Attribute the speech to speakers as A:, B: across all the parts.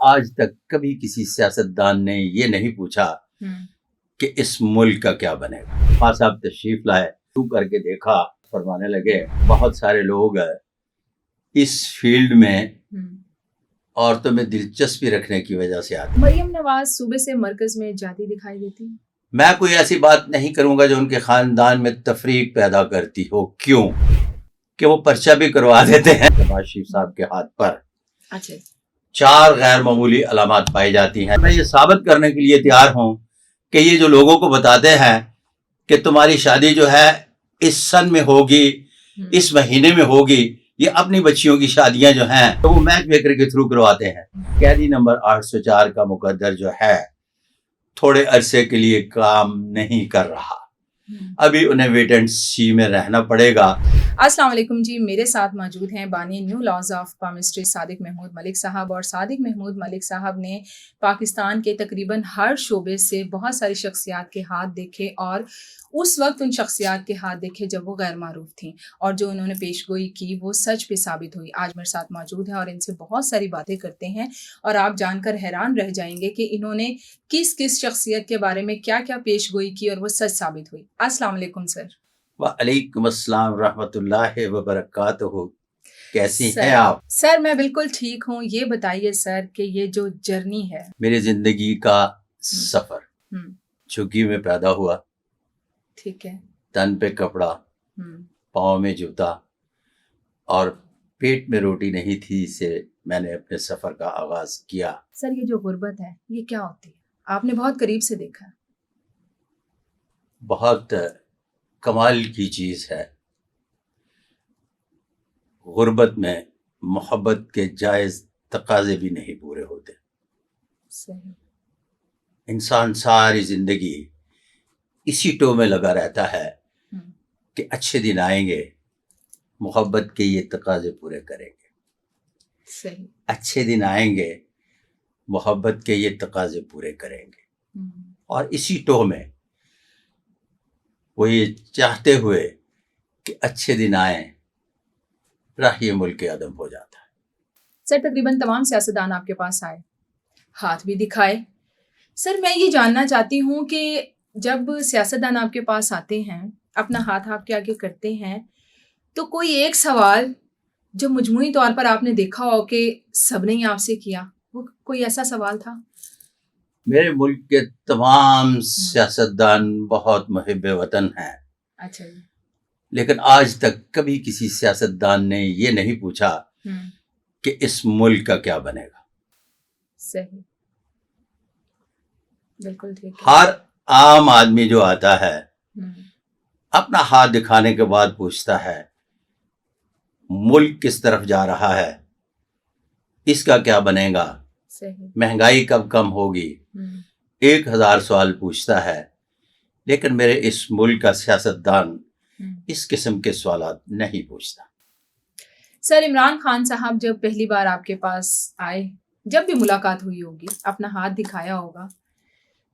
A: آج تک کبھی کسی سیاستدان نے یہ نہیں پوچھا کہ اس ملک کا کیا بنے گا۔ خان صاحب تشریف لائے، شروع کر کے دیکھا، فرمانے لگے بہت سارے لوگ اس فیلڈ میں عورتوں میں دلچسپی رکھنے کی وجہ سے آتے ہیں۔
B: مریم نواز صوبے سے مرکز میں جاتی دکھائی دیتی ہیں۔
A: میں کوئی ایسی بات نہیں کروں گا جو ان کے خاندان میں تفریق پیدا کرتی ہو۔ کیوں کہ وہ پرچہ بھی کروا دیتے ہیں۔ نواز شریف صاحب کے ہاتھ پر
B: اچھا
A: 4 غیر معمولی علامات پائی جاتی ہیں۔ میں یہ ثابت کرنے کے لیے تیار ہوں کہ یہ جو لوگوں کو بتاتے ہیں کہ تمہاری شادی جو ہے اس سن میں ہوگی، اس مہینے میں ہوگی، یہ اپنی بچیوں کی شادیاں جو ہیں تو وہ میچ میکر کے تھرو کرواتے ہیں۔ قیدی نمبر 804 کا مقدر جو ہے تھوڑے عرصے کے لیے کام نہیں کر رہا، ابھی انہیں ویٹ اینڈ سی میں رہنا پڑے گا۔
B: السلام علیکم جی، میرے ساتھ موجود ہیں بانی نیو لاز آف پامسٹری صادق محمود ملک صاحب، اور صادق محمود ملک صاحب نے پاکستان کے تقریباً ہر شعبے سے بہت ساری شخصیات کے ہاتھ دیکھے، اور اس وقت ان شخصیات کے ہاتھ دیکھے جب وہ غیر معروف تھیں، اور جو انہوں نے پیش گوئی کی وہ سچ پہ ثابت ہوئی۔ آج میرے ساتھ موجود ہیں اور ان سے بہت ساری باتیں کرتے ہیں، اور آپ جان کر حیران رہ جائیں گے کہ انہوں نے کس کس شخصیت کے بارے میں کیا کیا پیش گوئی کی اور وہ سچ ثابت ہوئی۔ السلام علیکم سر۔
A: وعلیکم السلام ورحمۃ اللہ وبرکاتہ۔ کیسی ہیں آپ؟
B: سر میں بالکل ٹھیک ہوں۔ یہ بتائیے سر کہ یہ جو جرنی ہے،
A: میری زندگی کا سفر، جھگی میں پیدا ہوا،
B: ٹھیک ہے،
A: تن پہ کپڑا، پاؤں میں جوتا اور پیٹ میں روٹی نہیں تھی سے میں نے اپنے سفر کا آغاز کیا۔
B: سر یہ جو غربت ہے یہ کیا ہوتی ہے؟ آپ نے بہت قریب سے دیکھا۔
A: بہت کمال کی چیز ہے۔ غربت میں محبت کے جائز تقاضے بھی نہیں پورے ہوتے۔
B: صحیح۔
A: انسان ساری زندگی اسی ٹو میں لگا رہتا ہے کہ اچھے دن آئیں گے، محبت کے یہ تقاضے پورے کریں گے۔
B: صحیح۔
A: اچھے دن آئیں گے، محبت کے یہ تقاضے پورے کریں گے، اور اسی ٹو میں وہ یہ چاہتے ہوئے کہ اچھے دن آئیں، راہ یہ ملک عدم ہو جاتا ہے۔
B: سر تقریباً تمام سیاستدان آپ کے پاس آئے، ہاتھ بھی دکھائے۔ سر میں یہ جاننا چاہتی ہوں کہ جب سیاستدان آپ کے پاس آتے ہیں، اپنا ہاتھ آپ کے آگے کرتے ہیں، تو کوئی ایک سوال جو مجموعی طور پر آپ نے دیکھا ہو کہ سب نے ہی آپ سے کیا، وہ کوئی ایسا سوال تھا؟
A: میرے ملک کے تمام سیاستدان بہت محب وطن ہیں۔
B: اچھا جی۔
A: لیکن آج تک کبھی کسی سیاستدان نے یہ نہیں پوچھا کہ اس ملک کا کیا بنے گا۔
B: صحیح، بالکل ٹھیک۔
A: ہر عام آدمی جو آتا ہے اپنا ہاتھ دکھانے کے بعد پوچھتا ہے ملک کس طرف جا رہا ہے، اس کا کیا بنے گا،
B: صحیح،
A: مہنگائی کب کم ہوگی، 1000 سوال پوچھتا ہے۔ لیکن میرے اس ملک کا سیاستدان اس قسم کے سوالات نہیں پوچھتا۔
B: سر عمران خان صاحب جب پہلی بار آپ کے پاس آئے، جب بھی ملاقات ہوئی ہوگی، اپنا ہاتھ دکھایا ہوگا،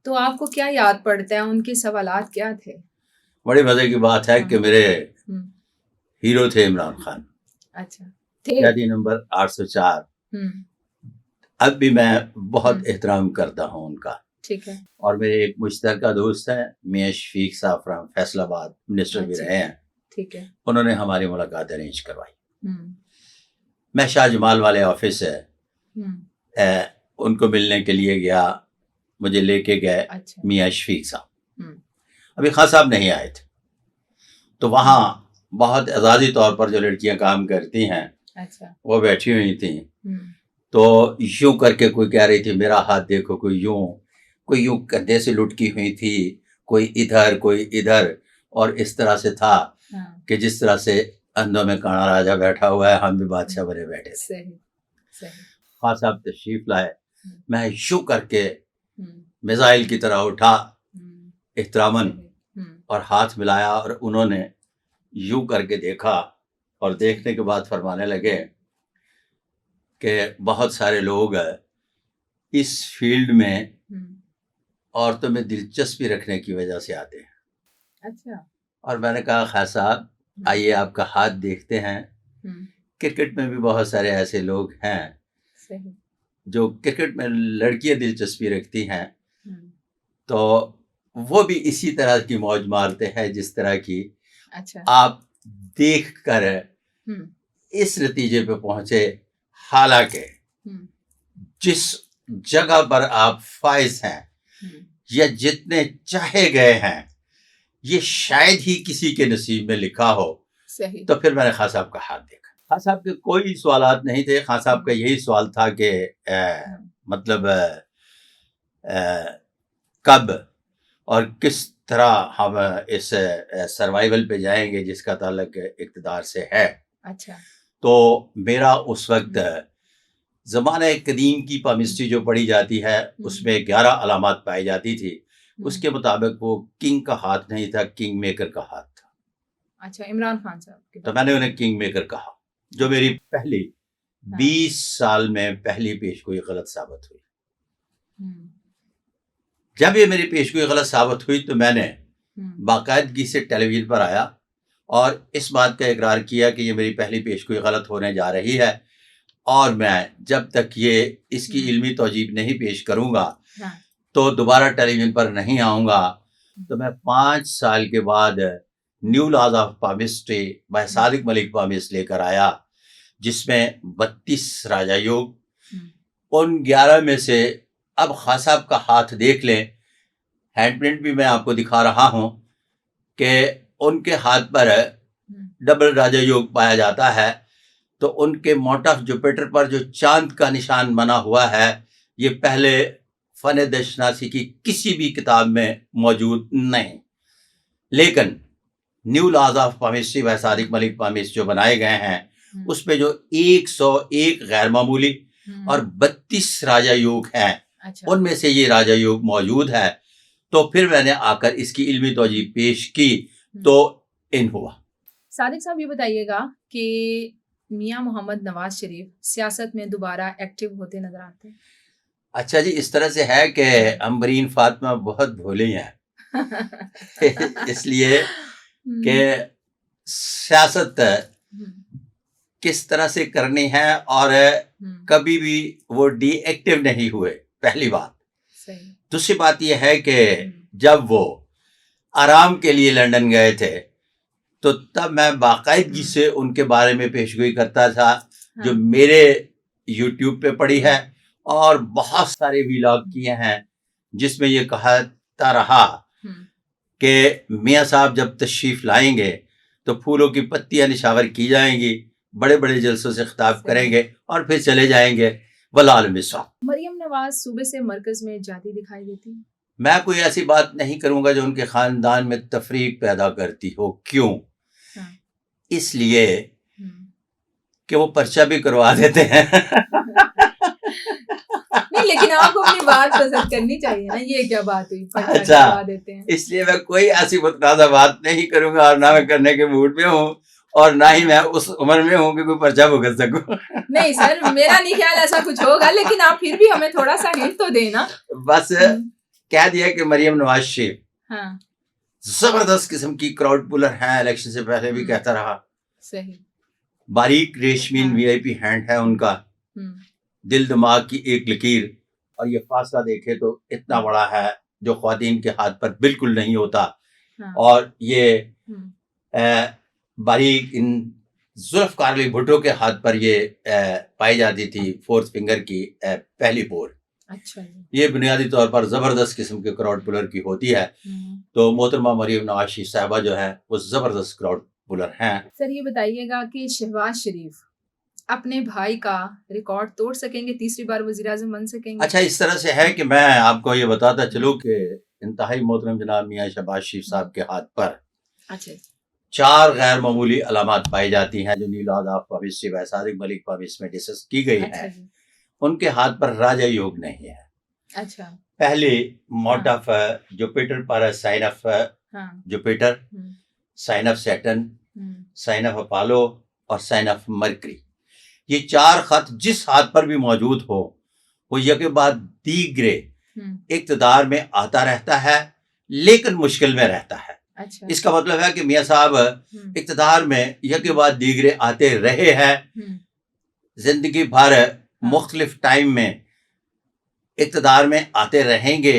B: تو آپ کو کیا یاد پڑتا ہے؟ ان کے سوالات کیا تھے؟
A: بڑی مزے کی بات ہے کہ میرے ہیرو تھے عمران خان۔
B: اچھا،
A: قیدی نمبر 804۔ اب بھی میں بہت احترام کرتا ہوں ان کا۔
B: ٹھیک ہے۔
A: اور میرے ایک مشترکہ دوست ہیں میاں شفیق صاحب فرام فیصل آباد، منسٹر بھی رہے ہیں۔
B: ٹھیک ہے۔
A: انہوں نے ہماری ملاقات ارینج کروائی۔ میں شاہ جمال والے آفس ہے ان کو ملنے کے لیے گیا، مجھے لے کے گئے میاں شفیق صاحب۔ ابھی خان صاحب نہیں آئے تھے، تو وہاں بہت اعزازی طور پر جو لڑکیاں کام کرتی ہیں وہ بیٹھی ہوئی تھیں، تو یوں کر کے کوئی کہہ رہی تھی میرا ہاتھ دیکھو، کوئی یوں کندھے سے لٹکی ہوئی تھی، کوئی ادھر کوئی ادھر، اور اس طرح سے تھا کہ جس طرح سے اندھوں میں کانا راجا بیٹھا ہوا ہے، ہم بھی بادشاہ بنے بیٹھے تھے۔ خان صاحب تشریف لائے، میں یوں کر کے میزائل کی طرح اٹھا احتراماً اور ہاتھ ملایا، اور انہوں نے یوں کر کے دیکھا، اور دیکھنے کے بعد فرمانے لگے کہ بہت سارے لوگ اس فیلڈ میں عورتوں میں دلچسپی رکھنے کی وجہ سے آتے ہیں۔
B: اچھا۔
A: اور میں نے کہا خان صاحب آئیے آپ کا ہاتھ دیکھتے ہیں، کرکٹ میں بھی بہت سارے ایسے لوگ ہیں جو کرکٹ میں لڑکیاں دلچسپی رکھتی ہیں تو وہ بھی اسی طرح کی موج مارتے ہیں جس طرح کی آپ دیکھ کر اس نتیجے پہ پہنچے. حالانکہ جس جگہ پر آپ فائز ہیں یا جتنے چاہے گئے ہیں یہ شاید ہی کسی کے نصیب میں لکھا ہو. تو پھر میں نے خان صاحب کا ہاتھ دیکھا. خان صاحب کے کوئی سوالات نہیں تھے. خان صاحب کا یہی سوال تھا کہ مطلب کب اور کس طرح ہم اس سروائیول پہ جائیں گے جس کا تعلق اقتدار سے ہے.
B: اچھا.
A: تو میرا اس وقت زمانہ قدیم کی پامسٹری جو پڑھی جاتی ہے اس میں 11 علامات پائی جاتی تھی. اس کے مطابق وہ کنگ کا ہاتھ نہیں تھا, کنگ میکر کا ہاتھ تھا.
B: اچھا, عمران خان صاحب. تو
A: میں نے انہیں کنگ میکر کہا, جو میری پہلی 20 سال میں پہلی پیشگوئی غلط ثابت ہوئی. جب یہ میری پیشگوئی غلط ثابت ہوئی تو میں نے باقاعدگی سے ٹیلی ویژن پر آیا اور اس بات کا اقرار کیا کہ یہ میری پہلی پیشگوئی غلط ہونے جا رہی ہے اور میں جب تک یہ اس کی علمی توجیہ نہیں پیش کروں گا تو دوبارہ ٹیلی ویژن پر نہیں آؤں گا. تو میں 5 سال کے بعد new laws of palmistry by Sadiq Malik palms لے کر آیا جس میں 32 راجا یوگ. ان 11 میں سے اب خان صاحب کا ہاتھ دیکھ لیں, ہینڈ پرنٹ بھی میں آپ کو دکھا رہا ہوں کہ ان کے ہاتھ پر ڈبل راجا یوگ پایا جاتا ہے. تو ان کے ماؤنٹ آف جوپیٹر پر جو چاند کا نشان بنا ہوا ہے یہ پہلے فن دشناسی کی کسی بھی کتاب میں موجود نہیں. لیکن new laws of palmistry by Sadiq Malik palms جو بنائے گئے ہیں اس پہ جو 101 غیر معمولی اور 32 راجا یوگ ہیں ان میں سے یہ راجا یوگ موجود ہے. تو پھر میں نے آ کر اس کی علمی توجیہ پیش کی تو ان ہوا.
B: صادق صاحب یہ بتائیے گا کہ میاں محمد نواز شریف سیاست میں دوبارہ ایکٹیو ہوتے نظر آتے ہیں؟
A: اچھا جی, اس طرح سے ہے کہ امبرین فاطمہ بہت بھولی ہیں اس لیے کہ صحت کس طرح سے کرنی ہے اور کبھی بھی وہ ڈی ایکٹیو نہیں ہوئے, پہلی بات. دوسری بات یہ ہے کہ جب وہ آرام کے لیے لندن گئے تھے تو تب میں باقاعدگی سے ان کے بارے میں پیشگوئی کرتا تھا جو میرے یوٹیوب پہ پڑی ہے اور بہت سارے ویلاگ کیے ہیں جس میں یہ کہتا رہا کہ میاں صاحب جب تشریف لائیں گے تو پھولوں کی پتیاں نشاور کی جائیں گی, بڑے بڑے جلسوں سے خطاب کریں گے اور پھر چلے جائیں گے.
B: مریم نواز صوبے سے مرکز میں جاتی دکھائی دیتی.
A: میں کوئی ایسی بات نہیں کروں گا جو ان کے خاندان میں تفریق پیدا کرتی ہو. کیوں؟ اس لیے کہ وہ پرچہ بھی کروا دیتے ہیں.
B: لیکن آپ کو اپنی بات پسند کرنی چاہیے نا, یہ کیا بات ہوئی؟
A: اچھا, اس لیے میں کوئی ایسی متنازع بات نہیں کروں گا اور نہ میں کرنے کے موڈ میں ہوں اور نہ ہی میں اس عمر میں ہوں کہ کوئی پرچہ بھگت سکوں.
B: نہیں سر, میرا نہیں خیال ایسا کچھ ہوگا, لیکن آپ پھر بھی ہمیں تھوڑا سا ہنٹ تو دینا.
A: بس کہہ دیا کہ مریم نواز شریف زبردست قسم کی کراؤڈ پولر ہیں, الیکشن سے پہلے بھی کہتا رہا.
B: صحیح.
A: باریک ریشمین وی آئی پی ہینڈ ہے ان کا, دل دماغ کی ایک لکیر, اور یہ فاصلہ دیکھے تو اتنا بڑا ہے جو خواتین کے ہاتھ پر بالکل نہیں ہوتا. اور یہ باریک ان ذوالفقار علی بھٹو کے ہاتھ پر یہ پائی جاتی تھی, 4th فنگر کی پہلی پور.
B: اچھا,
A: یہ بنیادی طور پر زبردست قسم کے کراؤڈ پولر کی ہوتی ہے. تو محترمہ مریم نواز شریف صاحبہ جو ہے وہ زبردست کراؤڈ پولر ہیں.
B: سر یہ بتائیے گا کہ شہباز شریف اپنے بھائی کا ریکارڈ توڑ سکیں گے, تیسری بار وزیر اعظم بن سکیں گے؟
A: اچھا, اس طرح سے ہے کہ میں آپ کو یہ بتاتا چلوں کہ انتہائی محترم جناب میاں شہباز شریف صاحب کے ہاتھ پر 4 غیر معمولی علامات پائی جاتی ہیں جو new laws of palmistry by Sadiq Malik palms میں ڈسکس کی گئی ہیں. ان کے ہاتھ پر راجا یوگ نہیں ہے.
B: اچھا.
A: پہلے ماؤنٹ آف جوپیٹر پر sign of Jupiter, sign of Saturn, sign of Apollo اور سائن آف مرکری. یہ 4 خط جس ہاتھ پر بھی موجود ہو وہ یکے بعد دیگرے اقتدار میں آتا رہتا ہے لیکن مشکل میں رہتا ہے. اس کا مطلب ہے کہ میاں صاحب اقتدار میں یکے بعد دیگرے آتے رہے ہیں, زندگی بھر مختلف ٹائم میں اقتدار میں آتے رہیں گے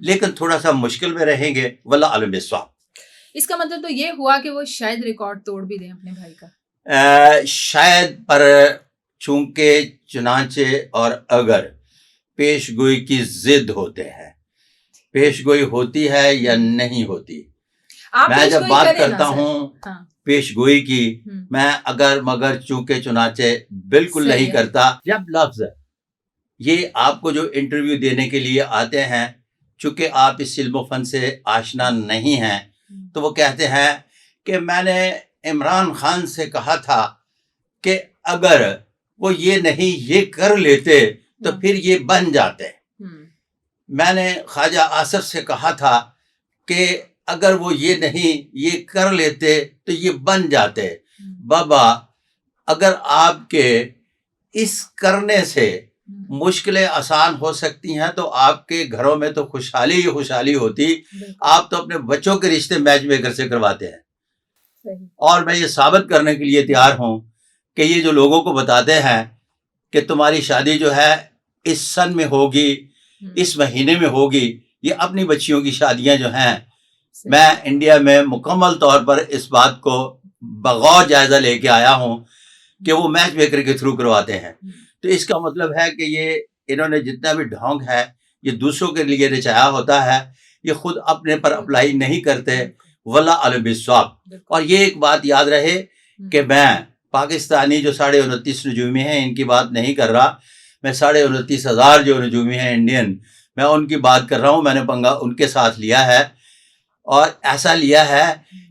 A: لیکن تھوڑا سا مشکل میں رہیں گے، واللہ عالم بالصواب۔
B: اس کا مطلب تو یہ ہوا کہ وہ شاید ریکارڈ توڑ بھی دیں اپنے بھائی کا،
A: شاید، پر چونکہ چنانچہ اور اگر پیش گوئی کی ضد ہوتے ہیں، پیش گوئی ہوتی ہے یا نہیں ہوتی، میں جب بات کرتا ہوں پیش گوئی کی، میں اگر مگر چونکہ چنانچہ بالکل نہیں کرتا۔ جب لفظ یہ آپ کو جو انٹرویو دینے کے لیے آتے ہیں، چونکہ آپ اس علم و فن سے آشنا نہیں ہیں، تو وہ کہتے ہیں کہ میں نے عمران خان سے کہا تھا کہ اگر وہ یہ نہیں یہ کر لیتے تو پھر یہ بن جاتے، میں نے خواجہ آصف سے کہا تھا کہ اگر وہ یہ نہیں یہ کر لیتے تو یہ بن جاتے۔ بابا، اگر آپ کے اس کرنے سے مشکلیں آسان ہو سکتی ہیں تو آپ کے گھروں میں تو خوشحالی ہی خوشحالی ہوتی۔ آپ تو اپنے بچوں کے رشتے میچ میکر سے کرواتے ہیں، اور میں یہ ثابت کرنے کے لیے تیار ہوں کہ یہ جو لوگوں کو بتاتے ہیں کہ تمہاری شادی جو ہے اس سن میں ہوگی، اس مہینے میں ہوگی، یہ اپنی بچیوں کی شادیاں جو ہیں، میں انڈیا میں مکمل طور پر اس بات کو بغور جائزہ لے کے آیا ہوں کہ وہ میچ میکر کے تھرو کرواتے ہیں۔ تو اس کا مطلب ہے کہ یہ انہوں نے جتنا بھی ڈھونگ ہے یہ دوسروں کے لیے رچایا ہوتا ہے، یہ خود اپنے پر اپلائی نہیں کرتے، واللہ عالم بالصواب۔ اور یہ ایک بات یاد رہے کہ میں پاکستانی جو 29.5 نجومی ہیں ان کی بات نہیں کر رہا، میں 29,500 جو نجومی ہیں انڈین، میں ان کی بات کر رہا ہوں۔ میں نے پنگا ان کے ساتھ لیا ہے، اور ایسا لیا ہے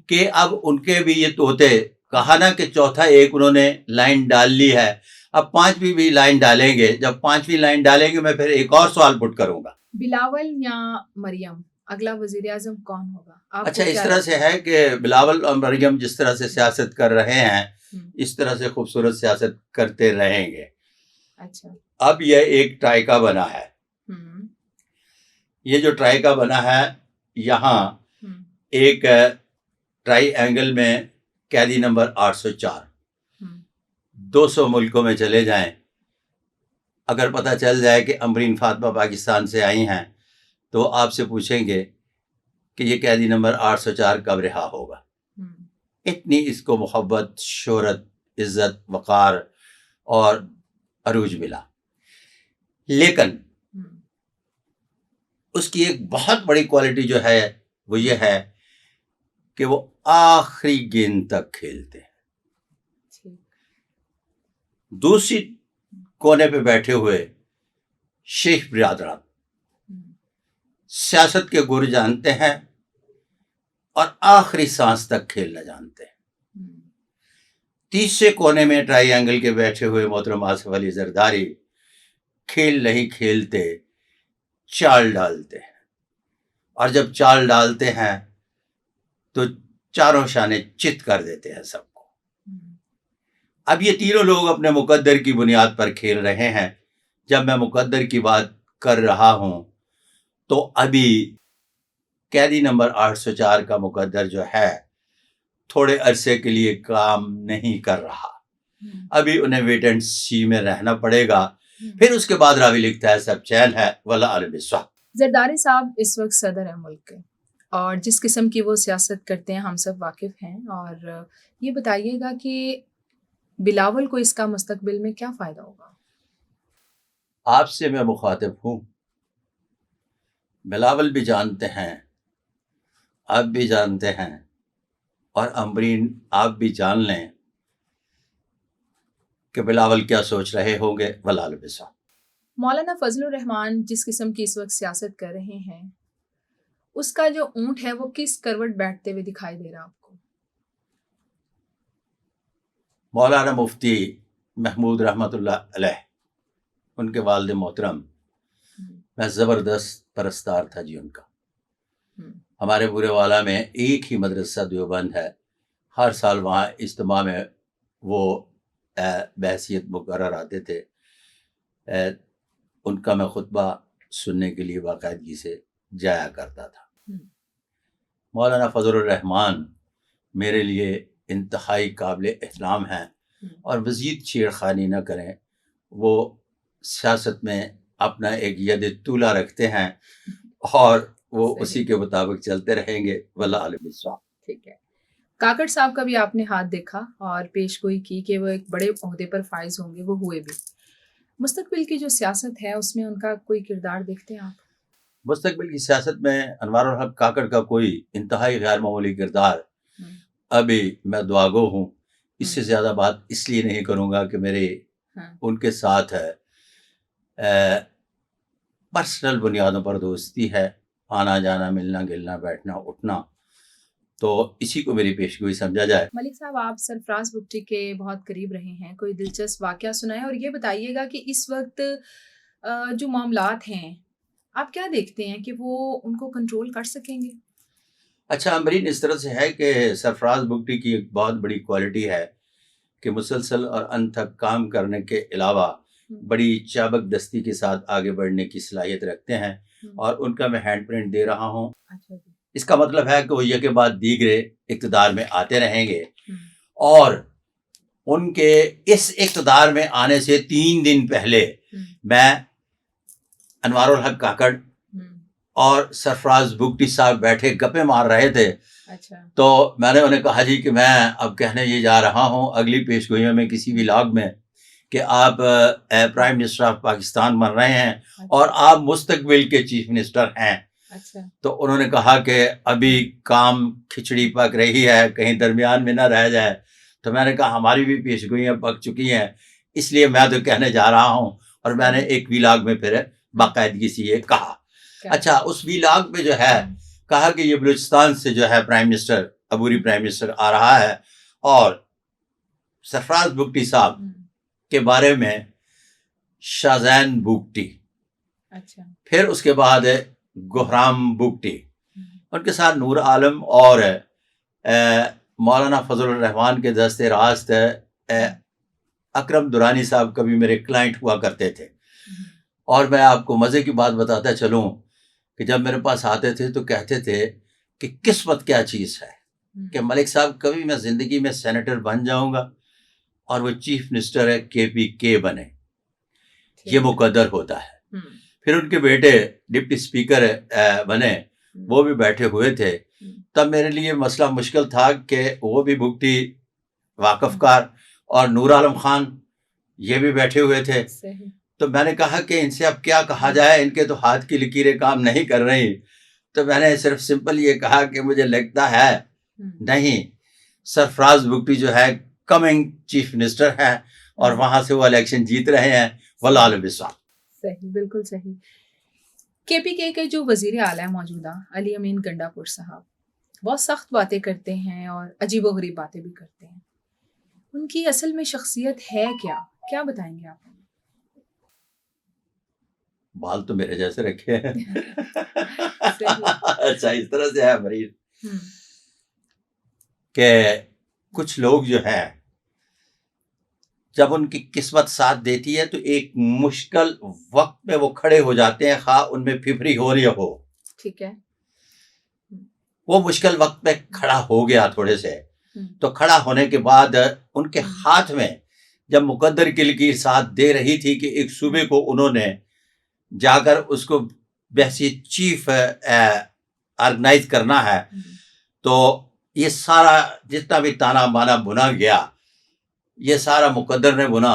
A: کہ اب ان کے بھی یہ طوطے، کہا نا کہ چوتھا ایک انہوں نے لائن ڈال لی ہے، اب 5ویں بھی لائن ڈالیں گے۔ جب 5ویں لائن ڈالیں گے میں پھر ایک اور سوال پٹ کروں گا،
B: بلاول یا مریم اگلا وزیر اعظم کون ہوگا؟
A: اچھا، اس طرح سے ہے کہ بلاول اور مریم جس طرح سے سیاست کر رہے ہیں اس طرح سے خوبصورت سیاست کرتے رہیں گے۔
B: اچھا،
A: اب یہ ایک ٹرائکا بنا ہے، یہ جو ٹرائکا بنا ہے یہاں ایک ٹرائی اینگل میں قیدی نمبر 804، 200 ملکوں میں چلے جائیں، اگر پتہ چل جائے کہ امبرین فاطمہ پاکستان سے آئی ہیں تو آپ سے پوچھیں گے کہ یہ قیدی نمبر 804 کب رہا ہوگا۔ اتنی اس کو محبت، شہرت، عزت، وقار اور عروج ملا، لیکن اس کی ایک بہت بڑی کوالٹی جو ہے وہ یہ ہے کہ وہ آخری گیند تک کھیلتے ہیں۔ دوسری کونے پہ بیٹھے ہوئے شیخ برادران سیاست کے گر جانتے ہیں اور آخری سانس تک کھیلنا جانتے ہیں۔ تیسرے کونے میں ٹرائی اینگل کے بیٹھے ہوئے محترم آصف علی زرداری کھیل نہیں کھیلتے، چال ڈالتے ہیں، اور جب چال ڈالتے ہیں تو چاروں شانے چت کر دیتے ہیں سب کو۔ اب یہ تینوں لوگ اپنے مقدر کی بنیاد پر کھیل رہے ہیں۔ جب میں مقدر کی بات کر رہا ہوں تو ابھی قیدی نمبر 804 کا مقدر جو ہے تھوڑے عرصے کے لیے کام نہیں کر رہا، ابھی انہیں ویٹ اینڈ سی میں رہنا پڑے گا، پھر اس کے بعد راوی لکھتا ہے سب چین ہے، واللہ عالم بالصواب۔
B: زرداری صاحب اس وقت صدر ہیں ملک کے، اور جس قسم کی وہ سیاست کرتے ہیں ہم سب واقف ہیں، اور یہ بتائیے گا کہ بلاول کو اس کا مستقبل میں کیا فائدہ ہوگا؟
A: آپ سے میں مخاطب ہوں، بلاول بھی جانتے ہیں، آپ بھی جانتے ہیں، اور امبرین آپ بھی جان لیں کہ بلاول کیا سوچ رہے ہوں گے، واللہ عالم بالصواب۔
B: مولانا فضل الرحمان جس قسم کی اس وقت سیاست کر رہے ہیں، اس کا جو اونٹ ہے وہ کس کروٹ بیٹھتے ہوئے دکھائی دے رہا آپ کو؟
A: مولانا مفتی محمود رحمۃ اللہ علیہ، ان کے والد محترم، میں زبردست پرستار تھا جی ان کا۔ ہمارے پورے والا میں ایک ہی مدرسہ دیوبند ہے، ہر سال وہاں اجتماع میں وہ بحیثیت مقرر آتے تھے، ان کا میں خطبہ سننے کے لیے باقاعدگی سے جایا کرتا تھا۔ مولانا فضل الرحمان میرے لیے انتہائی قابل احترام ہیں، اور مزید چھیڑ خانی نہ کریں، وہ سیاست میں اپنا ایک ید طولہ رکھتے ہیں اور وہ اسی کے مطابق چلتے رہیں گے. واللہ عالم بالصواب.
B: ٹھیک ہے. کاکڑ صاحب کا بھی آپ نے ہاتھ دیکھا اور پیش گوئی کی کہ وہ ایک بڑے عہدے پر فائز ہوں گے، وہ ہوئے بھی. مستقبل کی جو سیاست ہے اس میں ان کا کوئی کردار دیکھتے ہیں آپ؟
A: مستقبل کی سیاست میں انوار الحق کاکڑ کا کوئی انتہائی غیر معمولی کردار. ابھی میں دعاگو ہوں، اس سے زیادہ بات اس لیے نہیں کروں گا کہ میرے ان کے ساتھ پرسنل بنیادوں پر دوستی ہے، آنا جانا، ملنا گلنا، بیٹھنا اٹھنا، تو اسی کو میری پیشگوئی سمجھا جائے.
B: ملک صاحب، آپ سرفراز بگٹی کے بہت قریب رہے ہیں، کوئی دلچسپ واقعہ سنائیں اور یہ بتائیے گا کہ اس وقت جو معاملات ہیں آپ کیا دیکھتے ہیں کہ وہ ان کو کنٹرول کر سکیں گے؟
A: اچھا، امرین اس طرح سے ہے کہ سرفراز بگٹی کی ایک بہت بڑی کوالٹی ہے کہ مسلسل اور انتھک کام کرنے کے علاوہ بڑی چابک دستی کے ساتھ آگے بڑھنے کی صلاحیت رکھتے ہیں، اور ان کا میں ہینڈ پرنٹ دے رہا ہوں. اس کا مطلب ہے کہ وہ یک بعد دیگرے اقتدار میں آتے رہیں گے، اور ان کے اس اقتدار میں آنے سے 3 دن پہلے میں انوار الحق کاکڑ اور سرفراز بگٹی صاحب بیٹھے گپے مار رہے تھے. تو میں نے انہیں کہا جی کہ میں اب کہنے یہ جا رہا ہوں اگلی پیشگوئیوں میں کسی بھی لاگ میں کہ آپ پرائم منسٹر آف پاکستان بن رہے ہیں اور آپ مستقبل کے چیف منسٹر ہیں. تو انہوں نے کہا کہ ابھی کام کھچڑی پک رہی ہے، کہیں درمیان میں نہ رہ جائے. تو میں نے کہا ہماری بھی پیشگوئیاں پک چکی ہیں، اس لیے میں تو کہنے جا رہا ہوں. اور میں نے ایک ویلاگ میں پھر باقاعدگی سے یہ کہا. اچھا، اس ویلاگ میں جو ہے کہا کہ یہ بلوچستان سے جو ہے پرائم منسٹر، عبوری پرائم منسٹر آ رہا ہے، اور سرفراز بگٹی صاحب کے بارے میں شاہزین بگٹی، پھر اس کے بعد گہرام بگٹی، ان کے ساتھ نور عالم اور مولانا فضل الرحمان کے دست راست اکرم درانی صاحب کبھی میرے کلائنٹ ہوا کرتے تھے. اور میں آپ کو مزے کی بات بتاتا چلوں کہ جب میرے پاس آتے تھے تو کہتے تھے کہ قسمت کیا چیز ہے کہ ملک صاحب کبھی میں زندگی میں سینیٹر بن جاؤں گا اور وہ چیف منسٹر ہے KPK بنے، یہ مقدر ہوتا ہے. پھر ان کے بیٹے ڈپٹی اسپیکر بنے، وہ بھی بیٹھے ہوئے تھے. تب میرے لیے مسئلہ مشکل تھا کہ وہ بھی بگٹی واقف کار اور نور عالم خان یہ بھی بیٹھے ہوئے تھے. تو میں نے کہا کہ ان سے اب کیا کہا جائے، ان کے تو ہاتھ کی لکیریں کام نہیں کر رہی. تو میں نے صرف سمپل یہ کہا کہ مجھے لگتا ہے نہیں، سرفراز بگٹی جو ہے کمنگ چیف منسٹر ہے اور وہاں سے وہ الیکشن جیت رہے ہیں. واللہ عالم بالصواب.
B: صحیح، بالکل صحیح. KPK کے جو وزیر اعلیٰ ہیں موجودہ علی امین گنڈا پور صاحب، بہت سخت باتیں کرتے ہیں اور عجیب و غریب باتیں بھی کرتے ہیں. ان کی اصل میں شخصیت ہے کیا بتائیں گے آپ؟
A: بال تو میرے جیسے رکھے ہیں. اچھا، اس طرح سے ہے مریض کہ کچھ لوگ جو ہے جب ان کی قسمت ساتھ دیتی ہے تو ایک مشکل وقت میں وہ کھڑے ہو جاتے ہیں، خواہ ان میں پھپھری ہو رہی ہو. ٹھیک ہے، وہ مشکل وقت میں کھڑا ہو گیا تھوڑے سے. تو کھڑا ہونے کے بعد ان کے ہاتھ میں جب مقدر کی لکیر ساتھ دے رہی تھی کہ ایک صوبے کو انہوں نے جا کر اس کو بحثی چیف آرگنائز کرنا ہے، تو یہ سارا جتنا بھی تانا بانا بنا گیا یہ سارا مقدر نے بنا،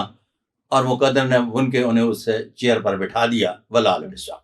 A: اور مقدر نے بن کے انہیں اس چیئر پر بٹھا دیا. واللہ عالم بالصواب.